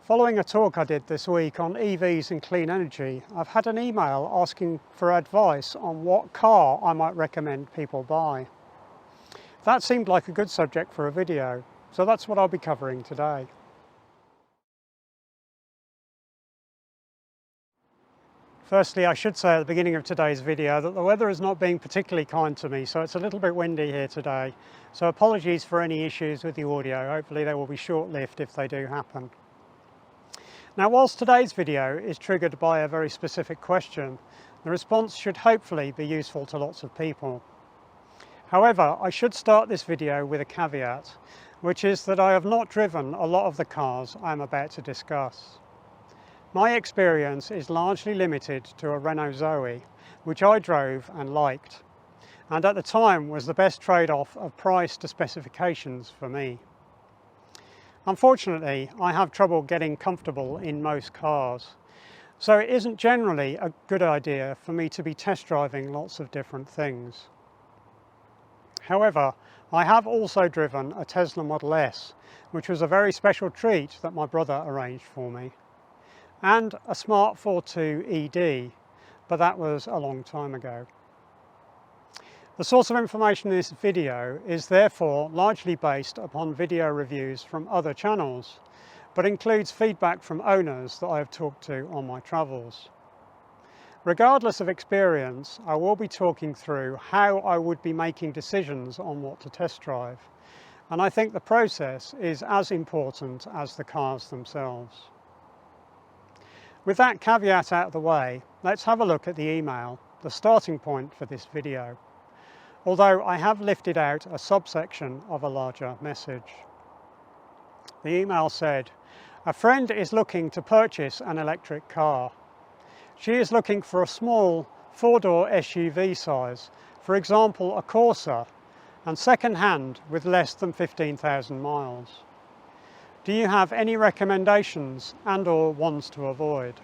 Following a talk I did this week on EVs and clean energy, I've had an email asking for advice on what car I might recommend people buy. That seemed like a good subject for a video, so that's what I'll be covering today. Firstly, I should say at the beginning of today's video that the weather is not being particularly kind to me, so it's a little bit windy here today. So apologies for any issues with the audio. Hopefully they will be short-lived if they do happen. Now, whilst today's video is triggered by a very specific question, the response should hopefully be useful to lots of people. However, I should start this video with a caveat, which is that I have not driven a lot of the cars I am about to discuss. My experience is largely limited to a Renault Zoe, which I drove and liked, and at the time was the best trade-off of price to specifications for me. Unfortunately, I have trouble getting comfortable in most cars, so it isn't generally a good idea for me to be test driving lots of different things. However, I have also driven a Tesla Model S, which was a very special treat that my brother arranged for me, and a Smart 42 ED, but that was a long time ago. The source of information in this video is therefore largely based upon video reviews from other channels, but includes feedback from owners that I have talked to on my travels. Regardless of experience, I will be talking through how I would be making decisions on what to test drive, and I think the process is as important as the cars themselves. With that caveat out of the way, let's have a look at the email, the starting point for this video, although I have lifted out a subsection of a larger message. The email said, "A friend is looking to purchase an electric car. She is looking for a small four-door SUV size, for example a Corsa, and second-hand with less than 15,000 miles. Do you have any recommendations and/or ones to avoid?"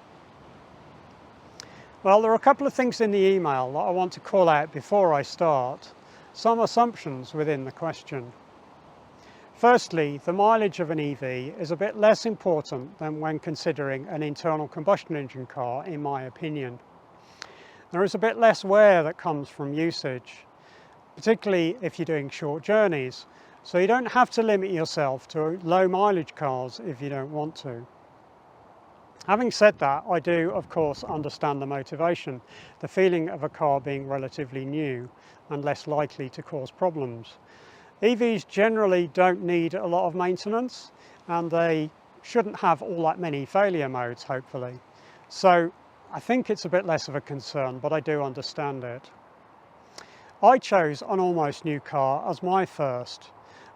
Well, there are a couple of things in the email that I want to call out before I start, some assumptions within the question. Firstly, the mileage of an EV is a bit less important than when considering an internal combustion engine car, in my opinion. There is a bit less wear that comes from usage, particularly if you're doing short journeys, so you don't have to limit yourself to low mileage cars if you don't want to. Having said that, I do of course understand the motivation, the feeling of a car being relatively new and less likely to cause problems. EVs generally don't need a lot of maintenance, and they shouldn't have all that many failure modes, hopefully. So I think it's a bit less of a concern, but I do understand it. I chose an almost new car as my first,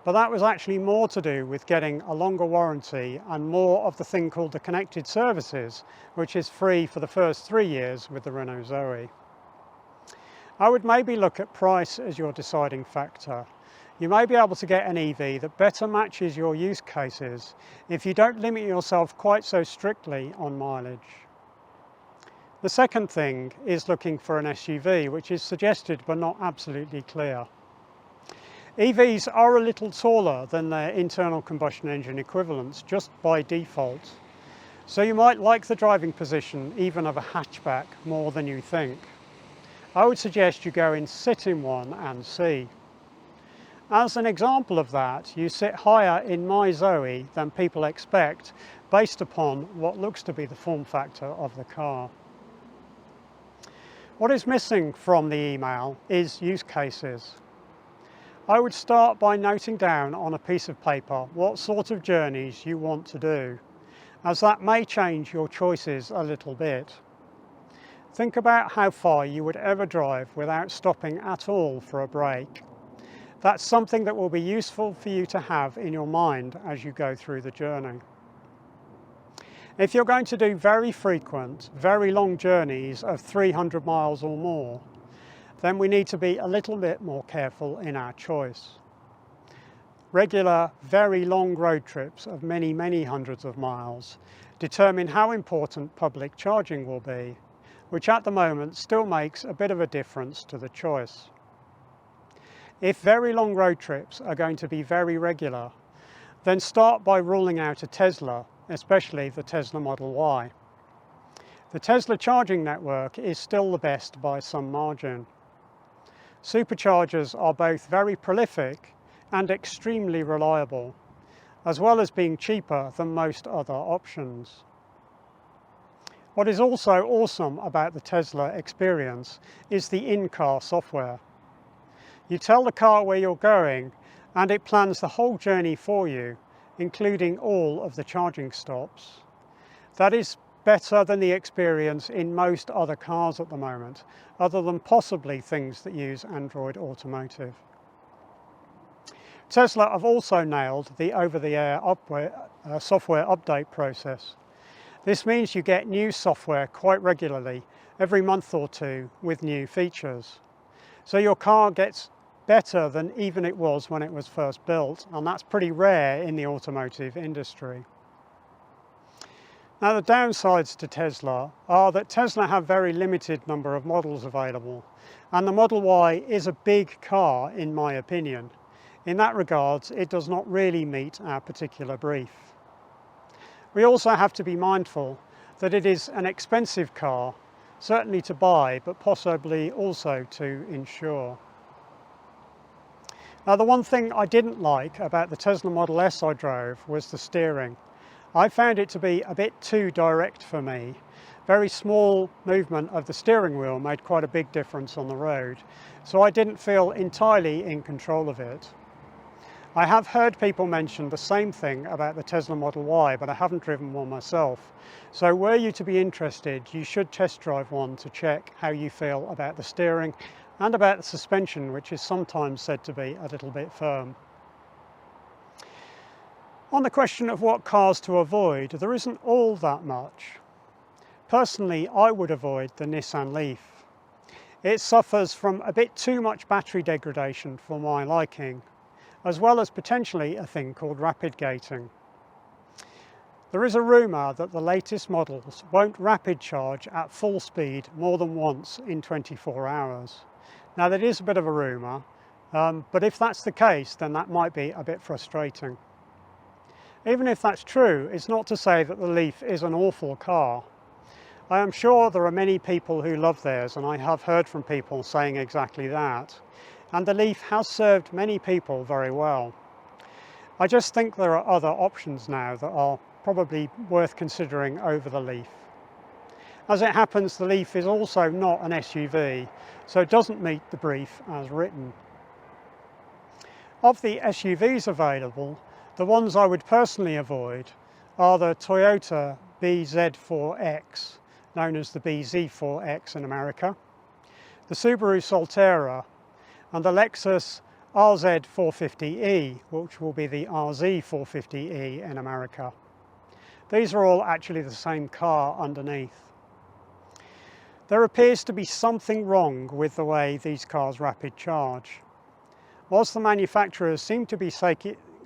but that was actually more to do with getting a longer warranty and more of the thing called the connected services, which is free for the first 3 years with the Renault Zoe. I would maybe look at price as your deciding factor. You may be able to get an EV that better matches your use cases if you don't limit yourself quite so strictly on mileage. The second thing is looking for an SUV, which is suggested but not absolutely clear. EVs are a little taller than their internal combustion engine equivalents just by default, so you might like the driving position even of a hatchback more than you think. I would suggest you go and sit in one and see. As an example of that, you sit higher in my Zoe than people expect based upon what looks to be the form factor of the car. What is missing from the email is use cases. I would start by noting down on a piece of paper what sort of journeys you want to do, as that may change your choices a little bit. Think about how far you would ever drive without stopping at all for a break. That's something that will be useful for you to have in your mind as you go through the journey. If you're going to do very frequent, very long journeys of 300 miles or more, then we need to be a little bit more careful in our choice. Regular, very long road trips of many, many hundreds of miles determine how important public charging will be, which at the moment still makes a bit of a difference to the choice. If very long road trips are going to be very regular, then start by ruling out a Tesla especially the Tesla Model Y. The Tesla charging network is still the best by some margin. Superchargers are both very prolific and extremely reliable, as well as being cheaper than most other options. What is also awesome about the Tesla experience is the in-car software. You tell the car where you're going and it plans the whole journey for you, including all of the charging stops. That is better than the experience in most other cars at the moment, other than possibly things that use Android Automotive. Tesla have also nailed the over-the-air software update process. This means you get new software quite regularly, every month or two, with new features. So your car gets better than even it was when it was first built, and that's pretty rare in the automotive industry. Now, the downsides to Tesla are that Tesla have very limited number of models available, and the Model Y is a big car in my opinion. In that regard, it does not really meet our particular brief. We also have to be mindful that it is an expensive car, certainly to buy, but possibly also to insure. Now, the one thing I didn't like about the Tesla Model S I drove was the steering. I found it to be a bit too direct for me. Very small movement of the steering wheel made quite a big difference on the road, so I didn't feel entirely in control of it. I have heard people mention the same thing about the Tesla Model Y, but I haven't driven one myself. So were you to be interested, you should test drive one to check how you feel about the steering and about the suspension, which is sometimes said to be a little bit firm. On the question of what cars to avoid, there isn't all that much. Personally, I would avoid the Nissan Leaf. It suffers from a bit too much battery degradation for my liking, as well as potentially a thing called rapid gating. There is a rumour that the latest models won't rapid charge at full speed more than once in 24 hours. Now, that is a bit of a rumour, but if that's the case, then that might be a bit frustrating. Even if that's true, it's not to say that the Leaf is an awful car. I am sure there are many people who love theirs, and I have heard from people saying exactly that. And the Leaf has served many people very well. I just think there are other options now that are probably worth considering over the Leaf. As it happens, the Leaf is also not an SUV, so it doesn't meet the brief as written. Of the SUVs available, the ones I would personally avoid are the Toyota BZ4X, known as the BZ4X in America, the Subaru Solterra, and the Lexus RZ450e, which will be the RZ450e in America. These are all actually the same car underneath. There appears to be something wrong with the way these cars rapid charge. Whilst the manufacturers seem to be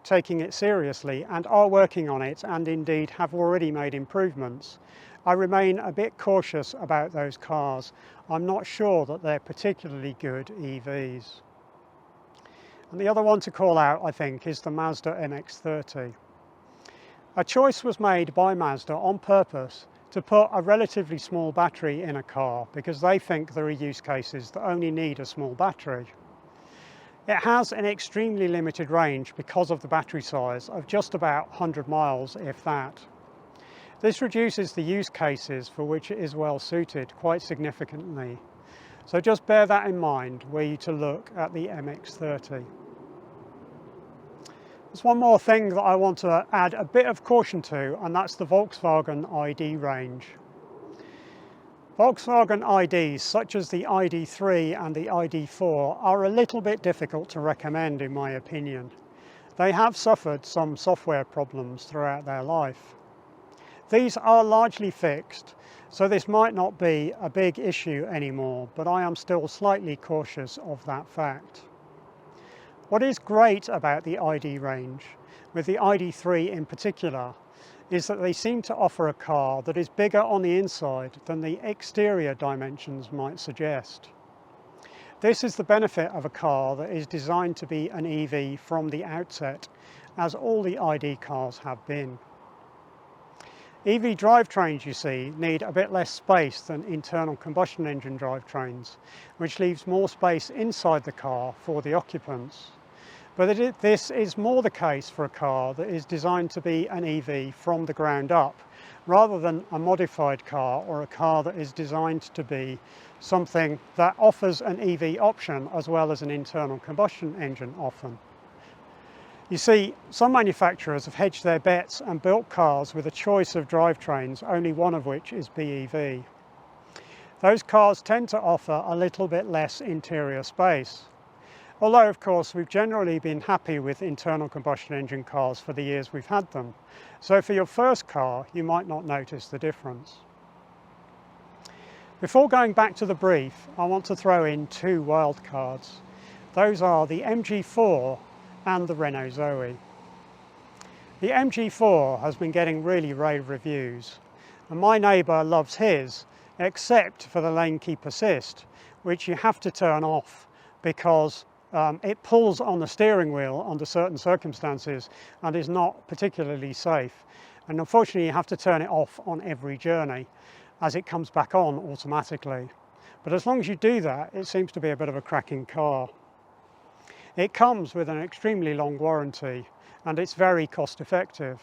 taking it seriously and are working on it, and indeed have already made improvements, I remain a bit cautious about those cars. I'm not sure that they're particularly good EVs. And the other one to call out, I think, is the Mazda MX-30. A choice was made by Mazda on purpose to put a relatively small battery in a car because they think there are use cases that only need a small battery. It has an extremely limited range because of the battery size of just about 100 miles, if that. This reduces the use cases for which it is well suited quite significantly. So just bear that in mind were you to look at the MX-30. There's one more thing that I want to add a bit of caution to, and that's the Volkswagen ID range. Volkswagen IDs such as the ID3 and the ID4 are a little bit difficult to recommend in my opinion. They have suffered some software problems throughout their life. These are largely fixed, so this might not be a big issue anymore, but I am still slightly cautious of that fact. What is great about the ID range, with the ID3 in particular, is that they seem to offer a car that is bigger on the inside than the exterior dimensions might suggest. This is the benefit of a car that is designed to be an EV from the outset, as all the ID cars have been. EV drivetrains, you see, need a bit less space than internal combustion engine drivetrains, which leaves more space inside the car for the occupants. But this is more the case for a car that is designed to be an EV from the ground up, rather than a modified car or a car that is designed to be something that offers an EV option as well as an internal combustion engine option. You see, some manufacturers have hedged their bets and built cars with a choice of drivetrains, only one of which is BEV. Those cars tend to offer a little bit less interior space. Although, of course, we've generally been happy with internal combustion engine cars for the years we've had them. So for your first car, you might not notice the difference. Before going back to the brief, I want to throw in two wildcards. Those are the MG4 and the Renault Zoe. The MG4 has been getting really rave reviews, and my neighbour loves his, except for the lane keep assist, which you have to turn off because it pulls on the steering wheel under certain circumstances and is not particularly safe. And unfortunately, you have to turn it off on every journey as it comes back on automatically. But as long as you do that, it seems to be a bit of a cracking car. It comes with an extremely long warranty and it's very cost effective.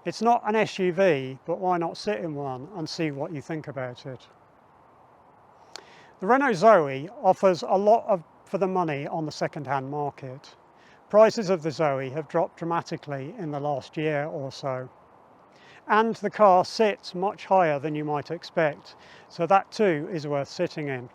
It's not an SUV, but why not sit in one and see what you think about it? The Renault Zoe offers a lot for the money on the second-hand market. Prices of the Zoe have dropped dramatically in the last year or so. And the car sits much higher than you might expect, so that too is worth sitting in.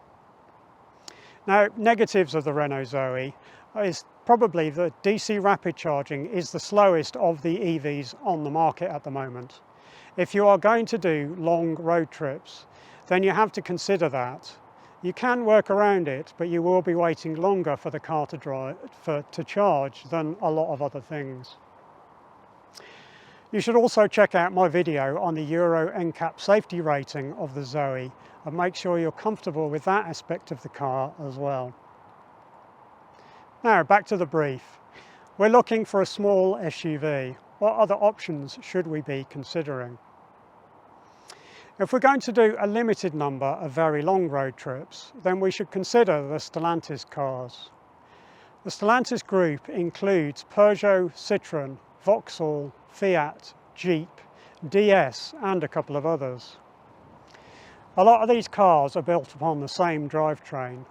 Now, negatives of the Renault Zoe is probably that DC rapid charging is the slowest of the EVs on the market at the moment. If you are going to do long road trips, then you have to consider that. You can work around it, but you will be waiting longer for the car to charge than a lot of other things. You should also check out my video on the Euro NCAP safety rating of the Zoe and make sure you're comfortable with that aspect of the car as well. Now, back to the brief. We're looking for a small SUV. What other options should we be considering? If we're going to do a limited number of very long road trips, then we should consider the Stellantis cars. The Stellantis group includes Peugeot, Citroën, Vauxhall, Fiat, Jeep, DS and a couple of others. A lot of these cars are built upon the same drivetrain.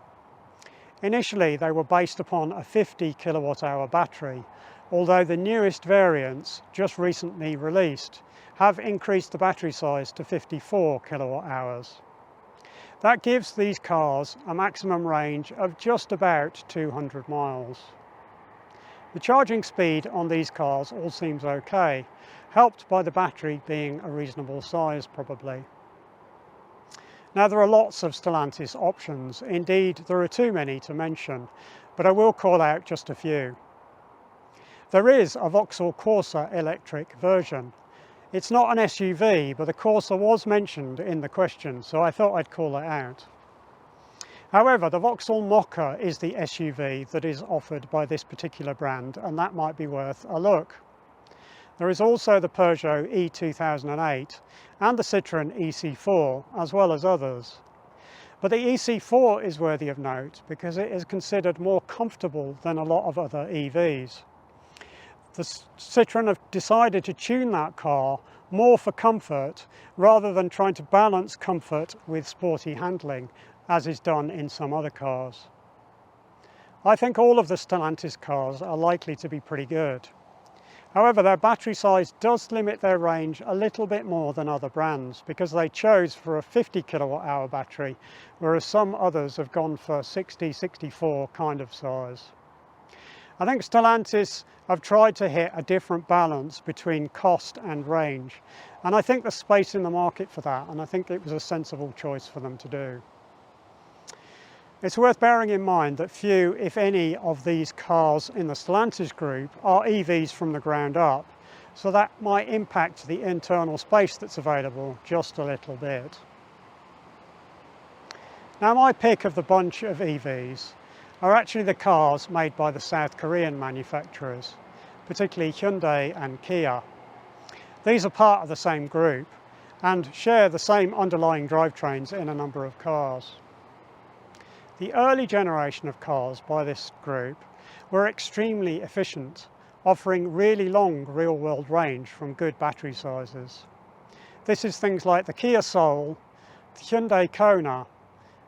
Initially, they were based upon a 50 kilowatt-hour battery, although the newest variants, just recently released, have increased the battery size to 54 kilowatt-hours. That gives these cars a maximum range of just about 200 miles. The charging speed on these cars all seems okay, helped by the battery being a reasonable size probably. Now, there are lots of Stellantis options. Indeed, there are too many to mention, but I will call out just a few. There is a Vauxhall Corsa electric version. It's not an SUV, but the Corsa was mentioned in the question, so I thought I'd call it out. However, the Vauxhall Mokka is the SUV that is offered by this particular brand, and that might be worth a look. There is also the Peugeot E2008 and the Citroën EC4, as well as others. But the EC4 is worthy of note because it is considered more comfortable than a lot of other EVs. The Citroën have decided to tune that car more for comfort rather than trying to balance comfort with sporty handling, as is done in some other cars. I think all of the Stellantis cars are likely to be pretty good. However, their battery size does limit their range a little bit more than other brands because they chose for a 50 kilowatt-hour battery, whereas some others have gone for 60, 64 kind of size. I think Stellantis have tried to hit a different balance between cost and range, and I think there's space in the market for that, and I think it was a sensible choice for them to do. It's worth bearing in mind that few, if any, of these cars in the Stellantis group are EVs from the ground up, so that might impact the internal space that's available just a little bit. Now, my pick of the bunch of EVs are actually the cars made by the South Korean manufacturers, particularly Hyundai and Kia. These are part of the same group and share the same underlying drivetrains in a number of cars. The early generation of cars by this group were extremely efficient, offering really long real-world range from good battery sizes. This is things like the Kia Soul, the Hyundai Kona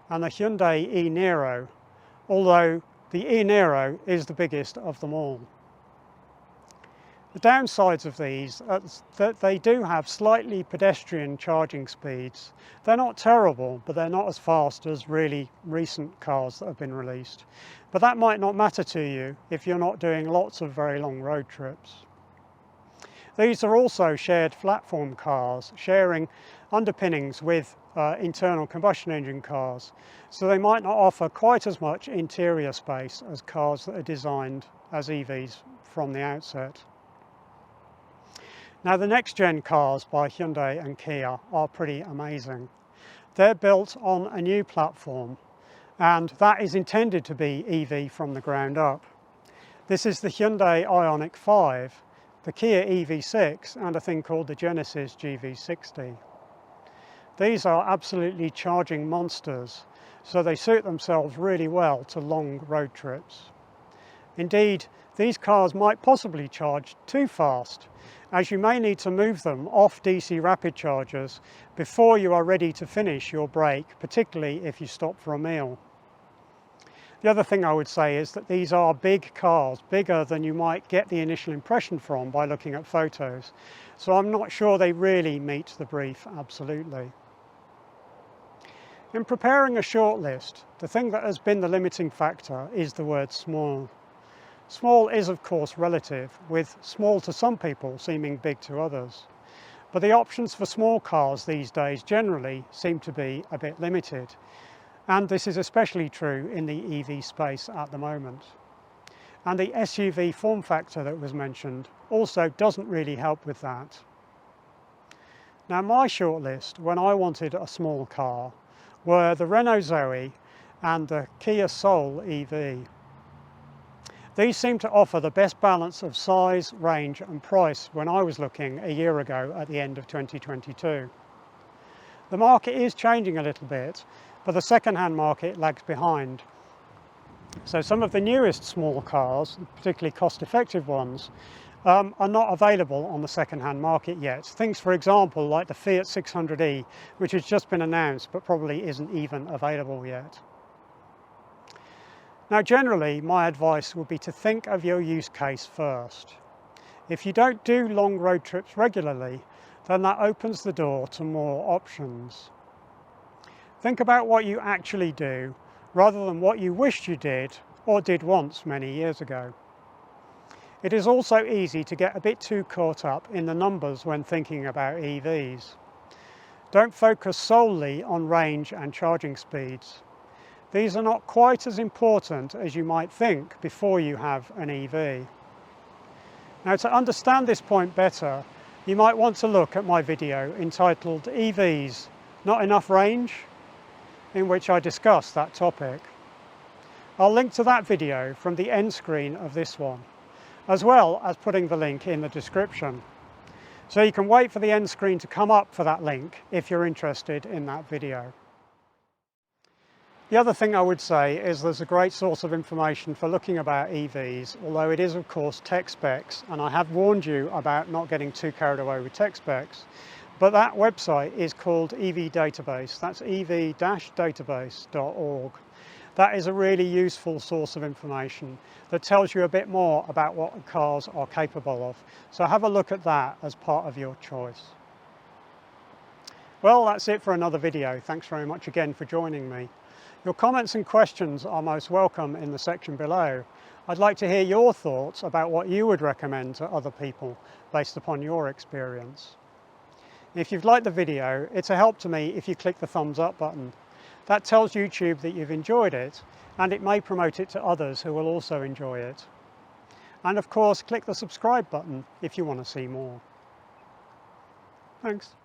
and the Hyundai e-Niro, although the e-Niro is the biggest of them all. The downsides of these are that they do have slightly pedestrian charging speeds. They're not terrible, but they're not as fast as really recent cars that have been released. But that might not matter to you if you're not doing lots of very long road trips. These are also shared platform cars, sharing underpinnings with internal combustion engine cars, so they might not offer quite as much interior space as cars that are designed as EVs from the outset. Now, the next gen cars by Hyundai and Kia are pretty amazing. They're built on a new platform, and that is intended to be EV from the ground up. This is the Hyundai Ioniq 5, the Kia EV6 and a thing called the Genesis GV60. These are absolutely charging monsters, so they suit themselves really well to long road trips. Indeed, these cars might possibly charge too fast, as you may need to move them off DC rapid chargers before you are ready to finish your break, particularly if you stop for a meal. The other thing I would say is that these are big cars, bigger than you might get the initial impression from by looking at photos, so I'm not sure they really meet the brief absolutely. In preparing a shortlist, the thing that has been the limiting factor is the word small. Small is of course relative, with small to some people seeming big to others. But the options for small cars these days generally seem to be a bit limited. And this is especially true in the EV space at the moment. And the SUV form factor that was mentioned also doesn't really help with that. Now, my shortlist, when I wanted a small car, were the Renault Zoe and the Kia Soul EV. These seem to offer the best balance of size, range and price when I was looking a year ago at the end of 2022. The market is changing a little bit, but the second-hand market lags behind. So some of the newest small cars, particularly cost-effective ones, are not available on the second-hand market yet. Things, for example, like the Fiat 600e, which has just been announced but probably isn't even available yet. Now, generally, my advice would be to think of your use case first. If you don't do long road trips regularly, then that opens the door to more options. Think about what you actually do, rather than what you wished you did, or did once many years ago. It is also easy to get a bit too caught up in the numbers when thinking about EVs. Don't focus solely on range and charging speeds. These are not quite as important as you might think before you have an EV. Now, to understand this point better, you might want to look at my video entitled EVs, Not Enough Range, in which I discuss that topic. I'll link to that video from the end screen of this one, as well as putting the link in the description. So you can wait for the end screen to come up for that link if you're interested in that video. The other thing I would say is there's a great source of information for looking about EVs, although it is of course tech specs, and I have warned you about not getting too carried away with tech specs. But that website is called EV Database. That's ev-database.org. That is a really useful source of information that tells you a bit more about what cars are capable of. So have a look at that as part of your choice. Well, that's it for another video. Thanks very much again for joining me. Your comments and questions are most welcome in the section below. I'd like to hear your thoughts about what you would recommend to other people based upon your experience. If you've liked the video, it's a help to me if you click the thumbs up button. That tells YouTube that you've enjoyed it, and it may promote it to others who will also enjoy it. And of course, click the subscribe button if you want to see more. Thanks.